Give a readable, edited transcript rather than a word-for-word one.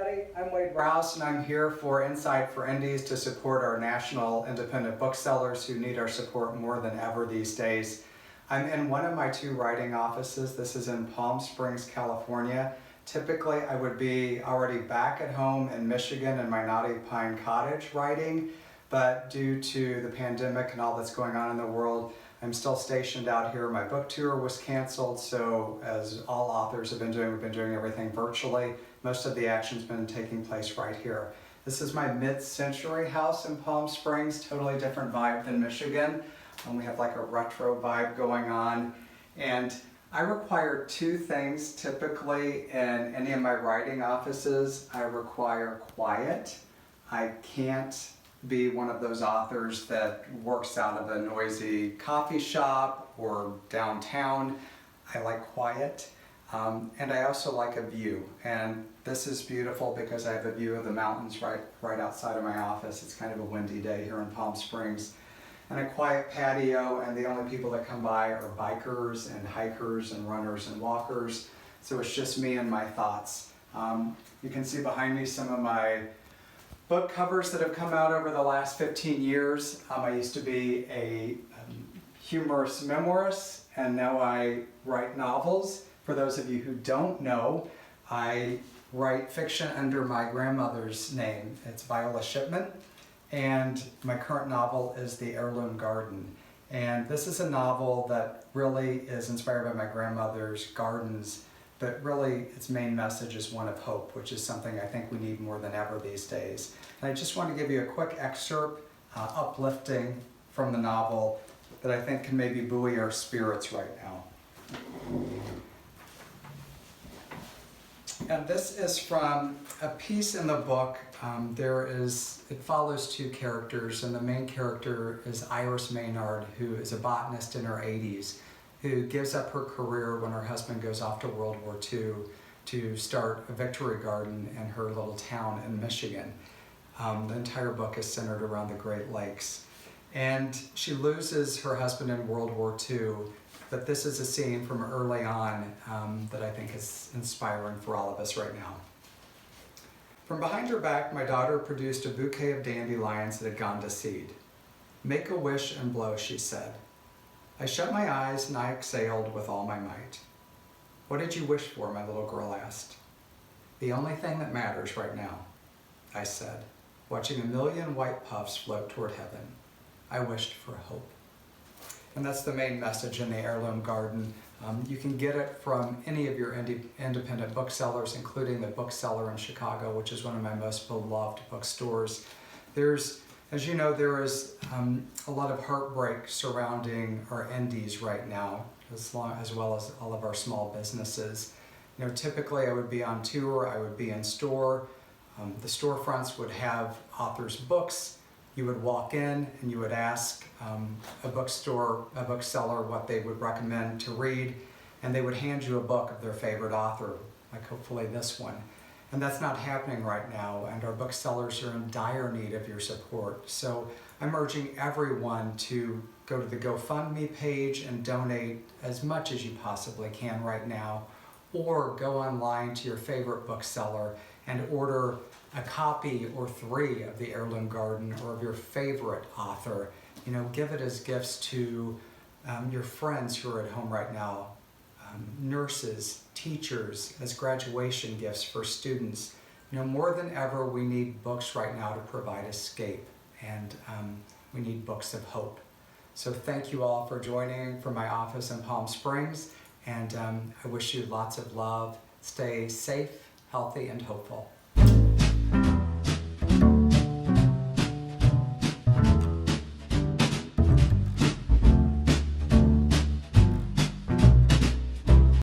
everybody. I'm Rouse, and I'm here for Insight for Indies to support our national independent booksellers who need our support more than ever these days. I'm in one of my two writing offices. This is in Palm Springs, California. Typically, I would be already back at home in Michigan in my Knotty Pine Cottage writing, but due to the pandemic and all that's going on in the world, I'm still stationed out here. My book tour was canceled, so as all authors have been doing, we've been doing everything virtually. Most of the action's been taking place right here. This is my mid-century house in Palm Springs, totally different vibe than Michigan. We have like a retro vibe going on. And I require two things typically in any of my writing offices. I require quiet. I can't be one of those authors that works out of a noisy coffee shop or downtown. I like quiet. And I also like a view. And this is beautiful because I have a view of the mountains right outside of my office. It's kind of a windy day here in Palm Springs. And a quiet patio, and the only people that come by are bikers and hikers and runners and walkers. So it's just me and my thoughts. You can see behind me some of my book covers that have come out over the last 15 years. I used to be a humorous memoirist, and now I write novels. For those of you who don't know, I write fiction under my grandmother's name. It's Viola Shipman, and my current novel is The Heirloom Garden. And this is a novel that really is inspired by my grandmother's gardens, but really its main message is one of hope, which is something I think we need more than ever these days. And I just want to give you a quick excerpt, uplifting from the novel, that I think can maybe buoy our spirits right now. And this is from a piece in the book. It follows two characters, and the main character is Iris Maynard, who is a botanist in her 80s, who gives up her career when her husband goes off to World War II to start a victory garden in her little town in Michigan. The entire book is centered around the Great Lakes. And she loses her husband in World War II, but this is a scene from early on that I think is inspiring for all of us right now. From behind her back, my daughter produced a bouquet of dandelions that had gone to seed. "Make a wish and blow," she said. I shut my eyes and I exhaled with all my might. "What did you wish for?" my little girl asked. "The only thing that matters right now," I said, watching a million white puffs float toward heaven. I wished for hope. And that's the main message in The Heirloom Garden. You can get it from any of your independent booksellers, including the Bookseller in Chicago, which is one of my most beloved bookstores. As you know, there is a lot of heartbreak surrounding our indies right now, as well as all of our small businesses. You know, typically I would be on tour, I would be in store. The storefronts would have authors' books. You would walk in and you would ask a bookseller what they would recommend to read, and they would hand you a book of their favorite author, like hopefully this one. And that's not happening right now, and our booksellers are in dire need of your support. So I'm urging everyone to go to the GoFundMe page and donate as much as you possibly can right now, or go online to your favorite bookseller and order a copy or 3 of The Heirloom Garden or of your favorite author. You know, give it as gifts to your friends who are at home right now, nurses, teachers, as graduation gifts for students. You know, more than ever, we need books right now to provide escape, and we need books of hope. So thank you all for joining from my office in Palm Springs, and I wish you lots of love. Stay safe, healthy, and hopeful.